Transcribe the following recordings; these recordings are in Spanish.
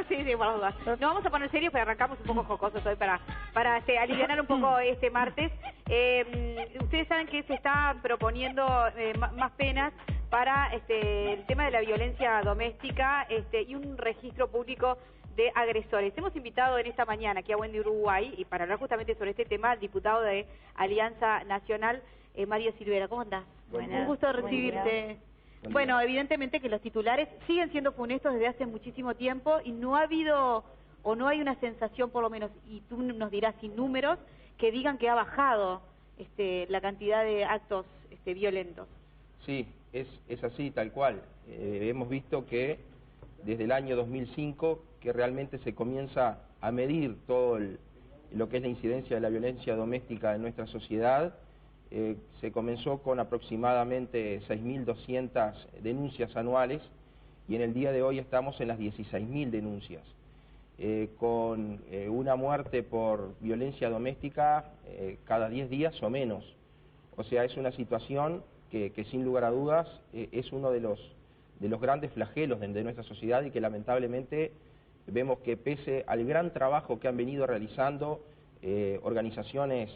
sí, por las dudas. Nos vamos a poner serios, pero arrancamos un poco jocosos hoy para alivianar un poco este martes. Ustedes saben que se está proponiendo más penas para el tema de la violencia doméstica y un registro público de agresores. Hemos invitado en esta mañana aquí a Wendy Uruguay y para hablar justamente sobre este tema al diputado de Alianza Nacional, Mario Silvera. ¿Cómo andás? Un gusto recibirte. Bueno, evidentemente que los titulares siguen siendo funestos desde hace muchísimo tiempo y no ha habido, o no hay una sensación por lo menos, y tú nos dirás sin números, que digan que ha bajado la cantidad de actos violentos. Sí, es así, tal cual. Hemos visto que desde el año 2005 que realmente se comienza a medir todo lo que es la incidencia de la violencia doméstica en nuestra sociedad. Se comenzó con aproximadamente 6.200 denuncias anuales y en el día de hoy estamos en las 16.000 denuncias, con una muerte por violencia doméstica cada 10 días o menos. O sea, es una situación que sin lugar a dudas es uno de los grandes flagelos de nuestra sociedad y que lamentablemente vemos que pese al gran trabajo que han venido realizando organizaciones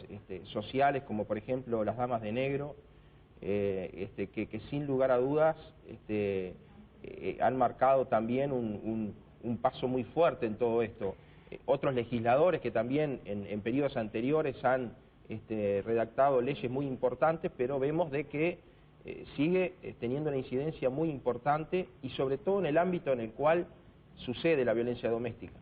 sociales como por ejemplo las Damas de Negro, que sin lugar a dudas han marcado también un paso muy fuerte en todo esto. Otros legisladores que también en periodos anteriores han redactado leyes muy importantes, pero vemos de que sigue teniendo una incidencia muy importante y sobre todo en el ámbito en el cual sucede la violencia doméstica.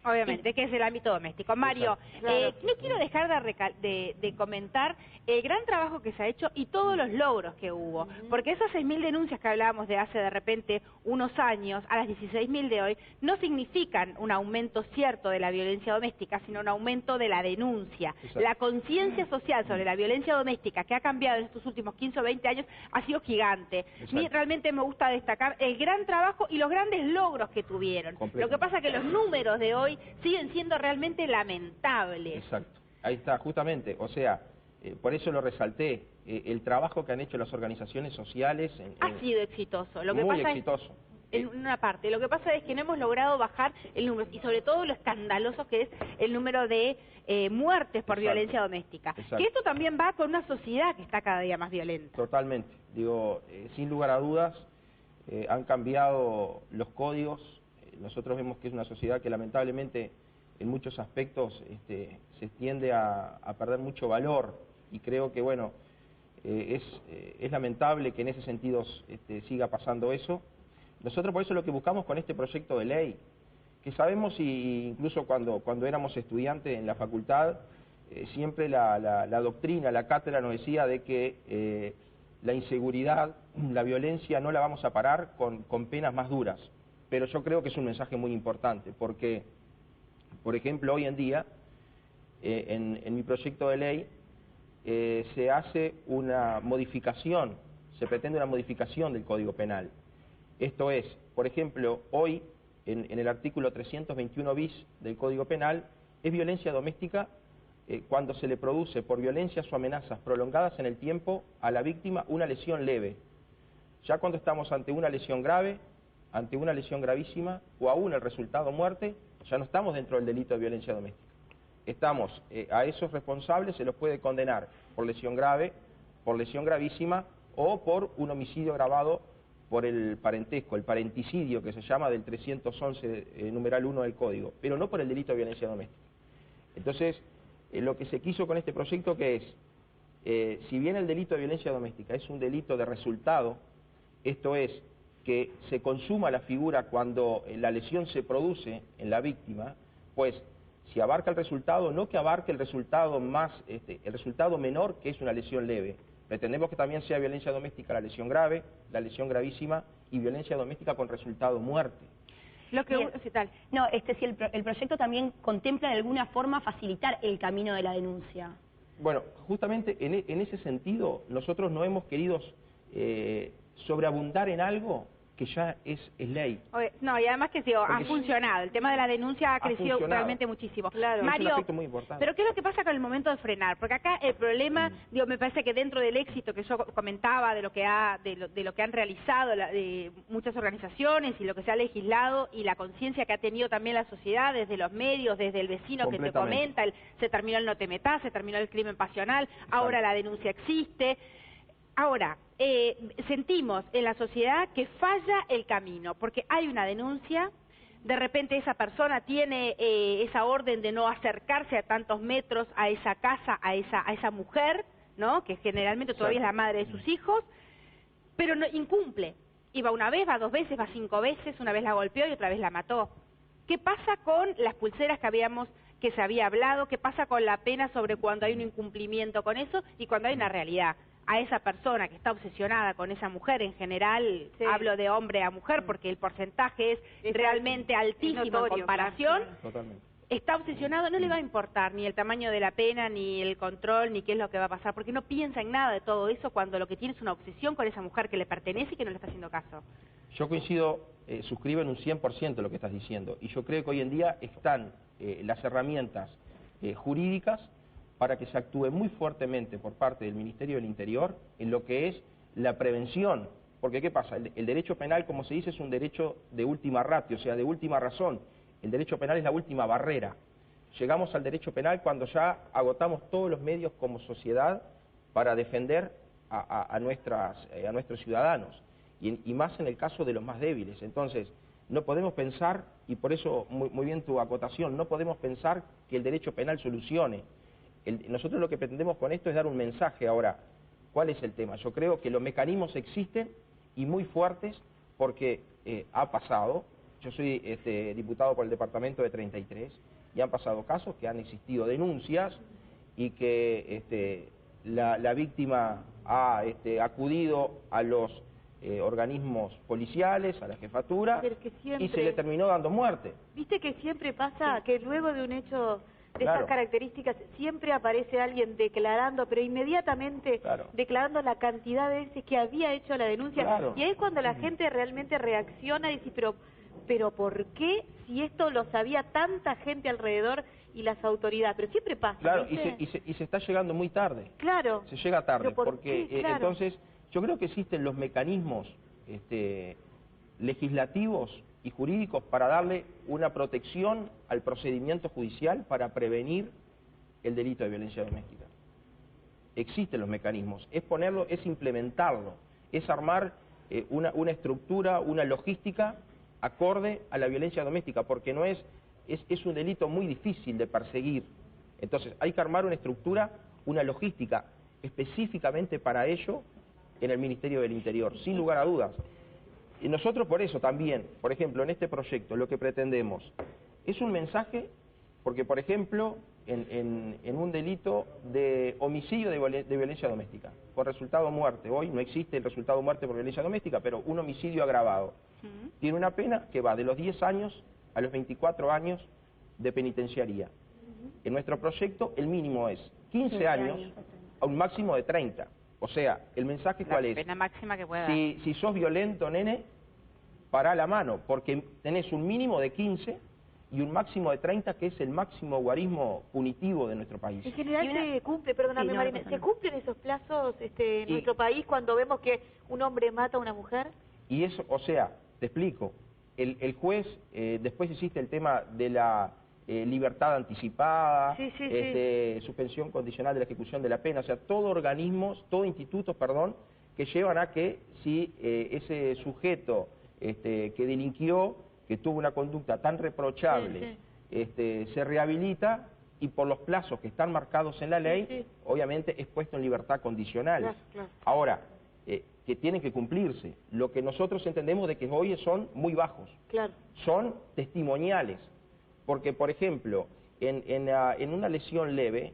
Obviamente, que es el ámbito doméstico. Mario, claro. No quiero dejar de comentar el gran trabajo que se ha hecho y todos los logros que hubo, porque esas 6.000 denuncias que hablábamos de hace de repente unos años a las 16.000 de hoy no significan un aumento cierto de la violencia doméstica, sino un aumento de la denuncia. Exacto. La conciencia social sobre la violencia doméstica que ha cambiado en estos últimos 15 o 20 años ha sido gigante. A mí realmente me gusta destacar el gran trabajo y los grandes logros que tuvieron. Lo que pasa es que los números de hoy siguen siendo realmente lamentables. Exacto, ahí está, justamente, o sea, por eso lo resalté, el trabajo que han hecho las organizaciones sociales... ha sido exitoso. Lo que muy pasa exitoso. En una parte, lo que pasa es que no hemos logrado bajar el número, y sobre todo lo escandaloso que es el número de muertes por violencia doméstica. Exacto. Que esto también va con una sociedad que está cada día más violenta. Totalmente, digo, sin lugar a dudas, han cambiado los códigos. Nosotros vemos que es una sociedad que lamentablemente en muchos aspectos se tiende a perder mucho valor y creo que bueno, es lamentable que en ese sentido siga pasando eso. Nosotros por eso lo que buscamos con este proyecto de ley, que sabemos y incluso cuando éramos estudiantes en la facultad, siempre la doctrina, la cátedra nos decía de que la inseguridad, la violencia no la vamos a parar con penas más duras. Pero yo creo que es un mensaje muy importante, porque, por ejemplo, hoy en día, en mi proyecto de ley, se hace una modificación, se pretende una modificación del Código Penal. Esto es, por ejemplo, hoy, en el artículo 321 bis del Código Penal, es violencia doméstica cuando se le produce por violencias o amenazas prolongadas en el tiempo a la víctima una lesión leve. Ya cuando estamos ante una lesión grave, ante una lesión gravísima o aún el resultado muerte, ya no estamos dentro del delito de violencia doméstica. Estamos, a esos responsables se los puede condenar por lesión grave, por lesión gravísima o por un homicidio agravado por el parentesco, el parenticidio que se llama del 311 numeral 1 del Código, pero no por el delito de violencia doméstica. Entonces, lo que se quiso con este proyecto que es, si bien el delito de violencia doméstica es un delito de resultado, esto es, que se consuma la figura cuando la lesión se produce en la víctima, pues si abarca el resultado, no que abarque el resultado el resultado menor que es una lesión leve. Pretendemos que también sea violencia doméstica la lesión grave, la lesión gravísima y violencia doméstica con resultado muerte. Lo que no, si el proyecto también contempla de alguna forma facilitar el camino de la denuncia. Bueno, justamente en ese sentido nosotros no hemos querido sobreabundar en algo que ya es ley. No, y además que sí, ha Porque funcionado. El tema de la denuncia ha crecido funcionado. realmente muchísimo. Claro. Mario, es un aspecto muy importante. pero ¿qué es lo que pasa con el momento de frenar? Porque acá el problema, digo, me parece que dentro del éxito que yo comentaba de lo que han realizado muchas organizaciones y lo que se ha legislado y la conciencia que ha tenido también la sociedad desde los medios, desde el vecino que te comenta, se terminó el no te metas, se terminó el crimen pasional, ahora la denuncia existe. Ahora, sentimos en la sociedad que falla el camino, porque hay una denuncia, de repente esa persona tiene esa orden de no acercarse a tantos metros a esa casa, a esa mujer, ¿no? Que generalmente todavía es la madre de sus hijos, pero no incumple. Y va una vez, va 2 veces, va 5 veces, una vez la golpeó y otra vez la mató. ¿Qué pasa con las pulseras que se había hablado? ¿Qué pasa con la pena sobre cuando hay un incumplimiento con eso y cuando hay una realidad? A esa persona que está obsesionada con esa mujer, en general, hablo de hombre a mujer porque el porcentaje es realmente altísimo notorio, en comparación, Totalmente. Está obsesionado, no le va a importar ni el tamaño de la pena, ni el control, ni qué es lo que va a pasar, porque no piensa en nada de todo eso cuando lo que tiene es una obsesión con esa mujer que le pertenece y que no le está haciendo caso. Yo coincido, suscribo en un 100% lo que estás diciendo, y yo creo que hoy en día están las herramientas jurídicas para que se actúe muy fuertemente por parte del Ministerio del Interior en lo que es la prevención. Porque, ¿qué pasa? El derecho penal, como se dice, es un derecho de última ratio, o sea, de última razón. El derecho penal es la última barrera. Llegamos al derecho penal cuando ya agotamos todos los medios como sociedad para defender a nuestros ciudadanos, y más en el caso de los más débiles. Entonces, no podemos pensar, y por eso muy bien tu acotación, no podemos pensar que el derecho penal solucione. Nosotros lo que pretendemos con esto es dar un mensaje. Ahora, ¿cuál es el tema? Yo creo que los mecanismos existen y muy fuertes porque ha pasado. Yo soy diputado por el departamento de 33 y han pasado casos que han existido denuncias y que la víctima ha acudido a los organismos policiales, a la jefatura, y se le terminó dando muerte. Viste que siempre pasa que luego de un hecho de Claro. estas características siempre aparece alguien declarando, pero inmediatamente declarando la cantidad de veces que había hecho la denuncia. Claro. Y ahí es cuando la gente realmente reacciona y dice, pero ¿por qué si esto lo sabía tanta gente alrededor y las autoridades? Pero siempre pasa. Claro, ¿viste? y se está llegando muy tarde. Claro. Se llega tarde, ¿Pero por porque qué? Claro. entonces yo creo que existen los mecanismos legislativos y jurídicos para darle una protección al procedimiento judicial para prevenir el delito de violencia doméstica. Existen los mecanismos, es implementarlo, es armar una estructura, una logística acorde a la violencia doméstica, porque no es un delito muy difícil de perseguir. Entonces hay que armar una estructura, una logística específicamente para ello en el Ministerio del Interior, sin lugar a dudas. Y nosotros por eso también, por ejemplo, en este proyecto lo que pretendemos es un mensaje, porque por ejemplo, en un delito de homicidio de violencia doméstica, por resultado muerte, hoy no existe el resultado muerte por violencia doméstica, pero un homicidio agravado, tiene una pena que va de los 10 años a los 24 años de penitenciaría. En nuestro proyecto el mínimo es 15 años a un máximo de 30. O sea, el mensaje ¿cuál es? La pena máxima que pueda. Si sos violento, nene, pará la mano, porque tenés un mínimo de 15 y un máximo de 30, que es el máximo guarismo punitivo de nuestro país. En general se cumple, perdóname, Marina, ¿se cumplen esos plazos en nuestro país cuando vemos que un hombre mata a una mujer? Y eso, o sea, te explico, el juez, después existe el tema de la libertad anticipada, suspensión condicional de la ejecución de la pena, o sea, todo institutos, que llevan a que si ese sujeto que delinquió, que tuvo una conducta tan reprochable, se rehabilita y por los plazos que están marcados en la ley, obviamente es puesto en libertad condicional. Ahora, que tienen que cumplirse. Lo que nosotros entendemos de que hoy son muy bajos, son testimoniales. Porque, por ejemplo, en una lesión leve,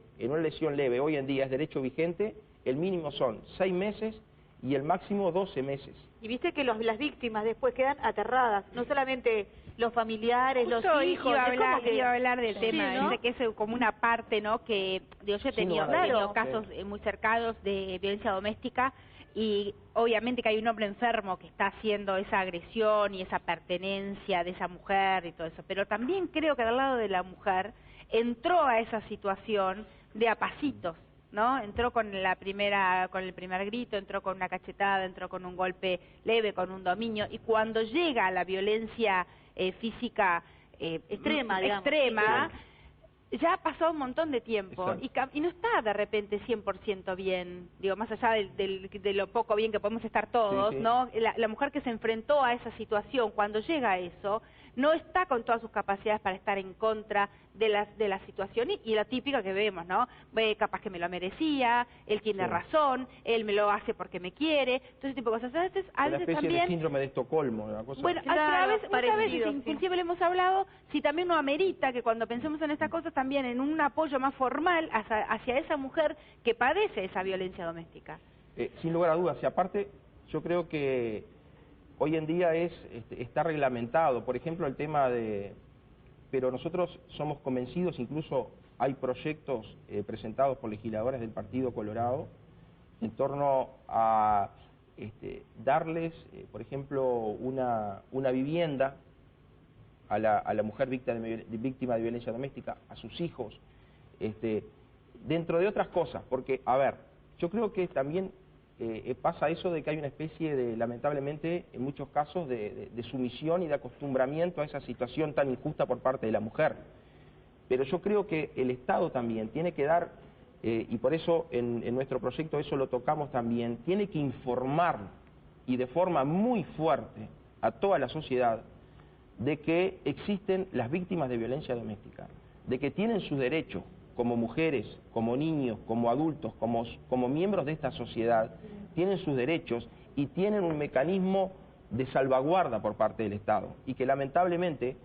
hoy en día es derecho vigente, el mínimo son 6 meses y el máximo 12 meses. Y viste que las víctimas después quedan aterradas, no solamente los familiares, Justo los hijos. Iba a hablar del tema, ¿no? que es como una parte, ¿no? Que yo he tenido casos muy cercanos de violencia doméstica y obviamente que hay un hombre enfermo que está haciendo esa agresión y esa pertenencia de esa mujer y todo eso, pero también creo que del lado de la mujer entró a esa situación de a pasitos, ¿no? Entró con el primer grito, entró con una cachetada, entró con un golpe leve, con un dominio, y cuando llega a la violencia física extrema, digamos, extrema, ya pasó un montón de tiempo y no está de repente 100% bien, digo, más allá de lo poco bien que podemos estar todos, sí, sí. ¿no? La mujer que se enfrentó a esa situación, cuando llega a eso, no está con todas sus capacidades para estar en contra de la situación y la típica que vemos, ¿no? Capaz que me lo merecía, él tiene razón, él me lo hace porque me quiere, todo ese tipo de cosas. A veces Una especie también... de síndrome de Estocolmo, una cosa. Bueno, Claro, muchas parecido, veces, sí. inclusive le hemos hablado, si también no amerita que cuando pensemos en estas cosas también en un apoyo más formal hacia esa mujer que padece esa violencia doméstica. Sin lugar a dudas, y aparte yo creo que hoy en día está reglamentado, por ejemplo el tema pero nosotros somos convencidos, incluso hay proyectos presentados por legisladores del Partido Colorado en torno a darles, por ejemplo, una vivienda a la mujer víctima de violencia doméstica, a sus hijos, dentro de otras cosas, porque, a ver, yo creo que también pasa eso de que hay una especie de, lamentablemente, en muchos casos, de sumisión y de acostumbramiento a esa situación tan injusta por parte de la mujer. Pero yo creo que el Estado también tiene que dar, y por eso en nuestro proyecto eso lo tocamos también, tiene que informar, y de forma muy fuerte, a toda la sociedad, de que existen las víctimas de violencia doméstica, de que tienen sus derechos como mujeres, como niños, como adultos, como miembros de esta sociedad, tienen sus derechos y tienen un mecanismo de salvaguarda por parte del Estado, y que lamentablemente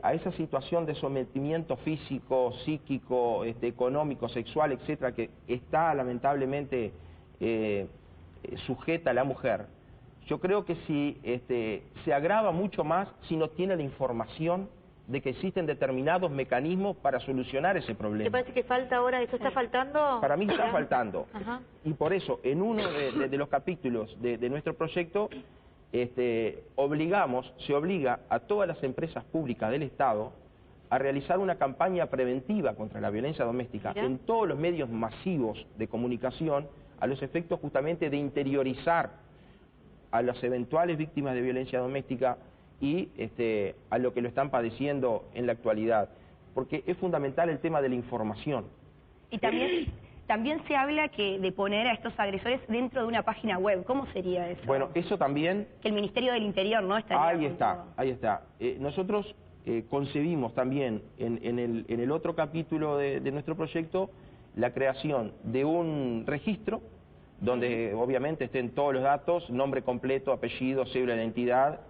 a esa situación de sometimiento físico, psíquico, económico, sexual, etcétera, que está lamentablemente sujeta a la mujer, yo creo que se agrava mucho más si no tiene la información de que existen determinados mecanismos para solucionar ese problema. ¿Te parece que falta ahora? ¿Eso está faltando? Para mí está faltando. Ajá. Y por eso, en uno de los capítulos de nuestro proyecto, se obliga a todas las empresas públicas del Estado a realizar una campaña preventiva contra la violencia doméstica en todos los medios masivos de comunicación, a los efectos justamente de interiorizar a las eventuales víctimas de violencia doméstica y a lo que lo están padeciendo en la actualidad, porque es fundamental el tema de la información. Y también se habla de poner a estos agresores dentro de una página web. ¿Cómo sería eso? Bueno, eso también... Que el Ministerio del Interior, ¿no? Ahí está. Nosotros concebimos también en el otro capítulo de nuestro proyecto la creación de un registro donde obviamente estén todos los datos, nombre completo, apellido, cédula de identidad,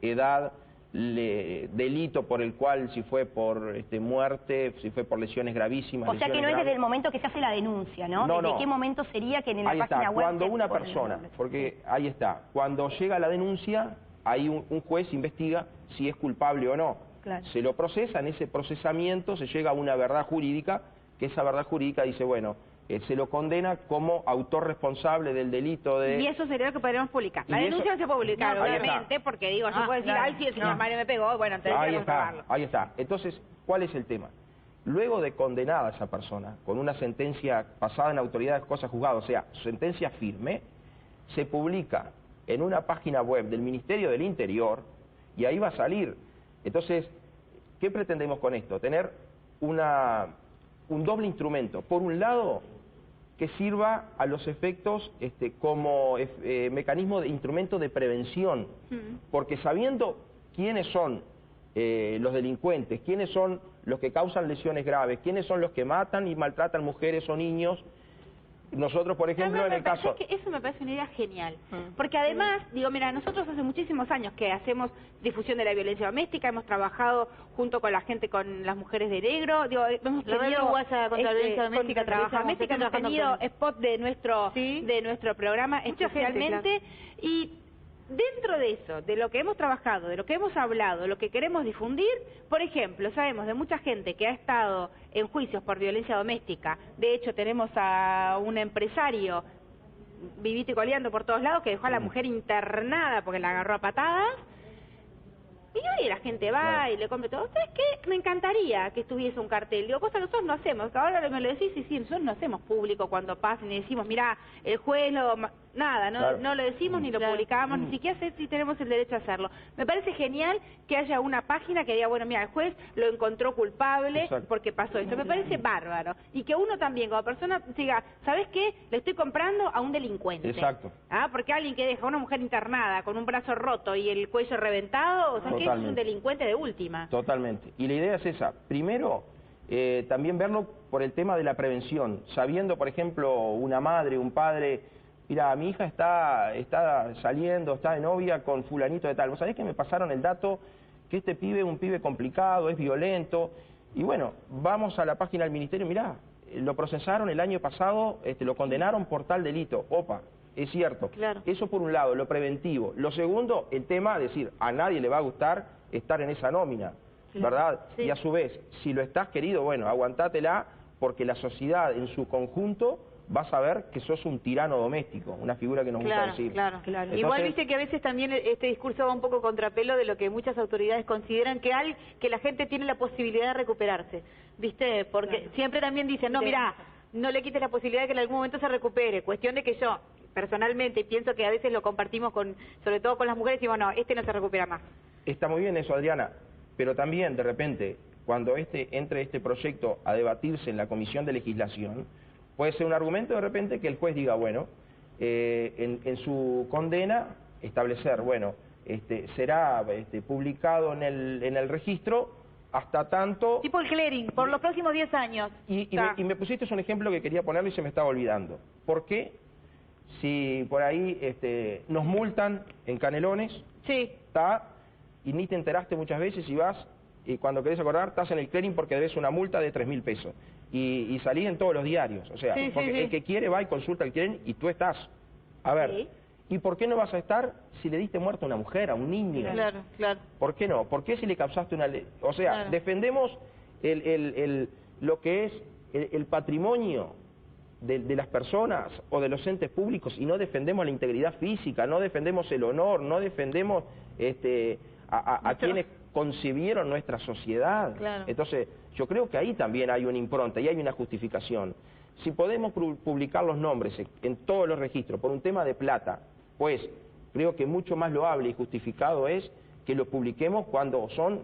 edad, delito por el cual, si fue por muerte, si fue por lesiones gravísimas. O sea que no es desde el momento que se hace la denuncia, ¿no? ¿Desde qué momento sería que en la página web... Cuando una persona, porque ahí está, cuando llega la denuncia, ahí un juez investiga si es culpable o no. Claro. Se lo procesa, en ese procesamiento se llega a una verdad jurídica, que esa verdad jurídica dice, bueno, se lo condena como autor responsable del delito de... Y eso sería lo que podríamos publicar. La denuncia no se puede publicar, obviamente, porque digo, yo puedo decir, ay, si el señor Mario me pegó, bueno, entonces tenemos que grabarlo. Ahí está. Entonces, ¿cuál es el tema? Luego de condenada a esa persona, con una sentencia pasada en autoridad de cosas juzgadas, o sea, sentencia firme, se publica en una página web del Ministerio del Interior, y ahí va a salir. Entonces, ¿qué pretendemos con esto? Tener un doble instrumento. Por un lado, que sirva a los efectos como mecanismo de instrumento de prevención, porque sabiendo quiénes son los delincuentes, quiénes son los que causan lesiones graves, quiénes son los que matan y maltratan mujeres o niños, nosotros, por ejemplo, en el caso... Eso me parece una idea genial, porque además, digo, mira, nosotros hace muchísimos años que hacemos difusión de la violencia doméstica, hemos trabajado junto con la gente, con las mujeres de negro, digo, hemos tenido... contra la violencia doméstica, hemos tenido spot de nuestro programa, especialmente, y... Dentro de eso, de lo que hemos trabajado, de lo que hemos hablado, de lo que queremos difundir, por ejemplo, sabemos de mucha gente que ha estado en juicios por violencia doméstica. De hecho, tenemos a un empresario vivito y coleando por todos lados, que dejó a la mujer internada porque la agarró a patadas. Y hoy la gente va y le compra todo. ¿Sabes qué? Me encantaría que estuviese un cartel. Digo, cosa que nosotros no hacemos. Ahora me lo decís y sí, nosotros no hacemos público cuando pasen y decimos, mirá, el juez lo... Nada, no lo decimos ni lo publicamos, ni siquiera sé si tenemos el derecho a hacerlo. Me parece genial que haya una página que diga, bueno, mira, el juez lo encontró culpable porque pasó esto. Me parece bárbaro. Y que uno también, como persona, diga, ¿sabes qué? Le estoy comprando a un delincuente. Exacto. Porque alguien que deja a una mujer internada con un brazo roto y el cuello reventado, o sea, que es un delincuente de última. Totalmente. Y la idea es esa. Primero, también verlo por el tema de la prevención. Sabiendo, por ejemplo, una madre, un padre... Mira, mi hija está saliendo, está de novia con fulanito de tal. ¿Vos sabés que me pasaron el dato que este pibe es un pibe complicado, es violento? Y bueno, vamos a la página del ministerio, mirá, lo procesaron el año pasado, lo condenaron por tal delito. Opa, es cierto. Claro. Eso por un lado, lo preventivo. Lo segundo, el tema de decir, a nadie le va a gustar estar en esa nómina, ¿verdad? Sí. Y a su vez, si lo estás querido, bueno, aguantátela, porque la sociedad en su conjunto... vas a ver que sos un tirano doméstico, una figura que nos gusta decir. Claro. Entonces, Igual viste que a veces también este discurso va un poco contrapelo de lo que muchas autoridades consideran que la gente tiene la posibilidad de recuperarse, ¿viste? Porque siempre también dicen, no, mirá, no le quites la posibilidad de que en algún momento se recupere. Cuestión de que yo, personalmente, pienso que a veces lo compartimos sobre todo con las mujeres, y digo, no, no se recupera más. Está muy bien eso, Adriana, pero también, de repente, cuando entre este proyecto a debatirse en la Comisión de Legislación, puede ser un argumento de repente que el juez diga, bueno, en su condena establecer, bueno, será publicado en el registro hasta tanto... Tipo el clearing, por los próximos 10 años. Y me pusiste un ejemplo que quería ponerlo y se me estaba olvidando. ¿Por qué? Si por ahí nos multan en Canelones, y ni te enteraste muchas veces y vas, y cuando querés acordar, estás en el clearing porque debes una multa de 3.000 pesos. Y salís en todos los diarios, o sea, porque el que quiere va y consulta el clearing y tú estás. A ver, ¿y por qué no vas a estar si le diste muerte a una mujer, a un niño? Claro. ¿Por qué no? ¿Por qué si le causaste una... O sea, defendemos lo que es el patrimonio de las personas o de los entes públicos y no defendemos la integridad física, no defendemos el honor, no defendemos a quienes concibieron nuestra sociedad. Entonces, yo creo que ahí también hay una impronta y hay una justificación. Si podemos publicar los nombres en todos los registros por un tema de plata, pues creo que mucho más loable y justificado es que lo publiquemos cuando son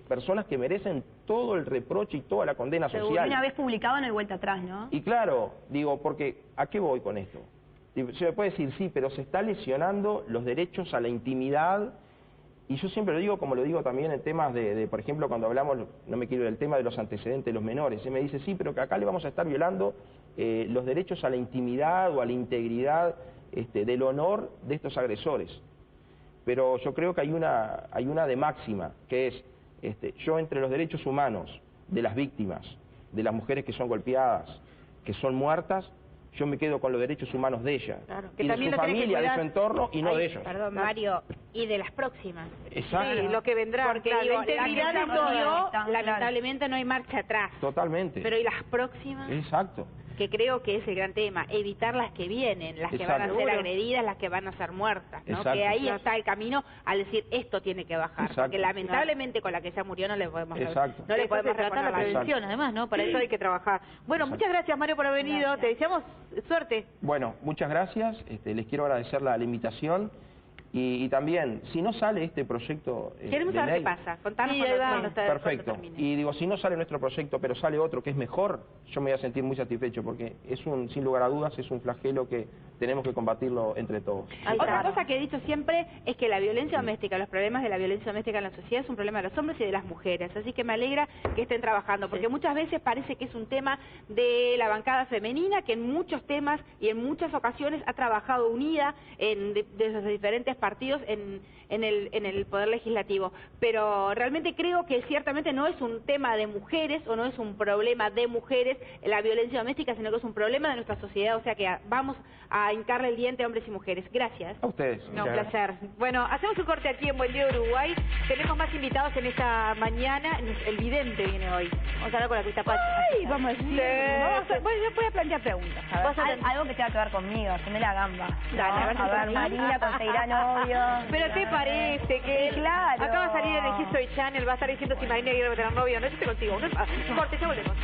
personas que merecen todo el reproche y toda la condena social. Una vez publicado no hay vuelta atrás, ¿no? Y claro, digo, porque ¿a qué voy con esto? Se me puede decir, sí, pero se está lesionando los derechos a la intimidad. Y yo siempre lo digo, como lo digo también en temas por ejemplo, cuando hablamos, no me quiero ir del tema de los antecedentes de los menores, me dice, sí, pero que acá le vamos a estar violando los derechos a la intimidad o a la integridad del honor de estos agresores. Pero yo creo que hay una de máxima, que es, yo entre los derechos humanos de las víctimas, de las mujeres que son golpeadas, que son muertas, yo me quedo con los derechos humanos de ella, y de su familia, de su entorno, y no de ellos. Perdón, Mario, y de las próximas. Exacto. Sí, lo que vendrá. Porque la digo, integridad la de todo. lamentablemente no hay marcha atrás. Totalmente. Pero ¿y las próximas? Exacto. Que creo que es el gran tema, evitar las que vienen, las que van a ser agredidas, las que van a ser muertas, ¿no? Que ahí está el camino al decir, esto tiene que bajar, porque lamentablemente con la que ya murió no le podemos No le podemos tratar la prevención, además, ¿no? Para eso hay que trabajar. Bueno, muchas gracias, Mario, por haber venido. Te deseamos suerte. Bueno, muchas gracias. Les quiero agradecer la invitación. Y también, si no sale este proyecto queremos de saber ley, qué pasa, contanos perfecto. Y digo, si no sale nuestro proyecto, pero sale otro que es mejor, yo me voy a sentir muy satisfecho, porque sin lugar a dudas, es un flagelo que tenemos que combatirlo entre todos. Otra cosa que he dicho siempre es que la violencia doméstica, los problemas de la violencia doméstica en la sociedad es un problema de los hombres y de las mujeres, así que me alegra que estén trabajando, porque muchas veces parece que es un tema de la bancada femenina, que en muchos temas y en muchas ocasiones ha trabajado unida desde los diferentes partidos en el Poder Legislativo. Pero realmente creo que ciertamente no es un tema de mujeres o no es un problema de mujeres la violencia doméstica, sino que es un problema de nuestra sociedad. O sea que vamos a hincarle el diente a hombres y mujeres. Gracias. A ustedes. No, un placer. Bueno, hacemos un corte aquí en Buen Día Uruguay. Tenemos más invitados en esta mañana. El vidente viene hoy. Vamos a hablar con la Crista Pacha. Ay, vamos a decir. Bueno, yo voy a plantear preguntas. A ver, algo que tenga que ver conmigo, haceme la gamba. Dale, ¿no? A ver, Marina conseguirá novio. Pero ¿te parece que claro. Acá va a salir en el History Channel, va a estar diciendo si Marina quiere tener novio o no? Yo te consigo. Un corte, ya volvemos.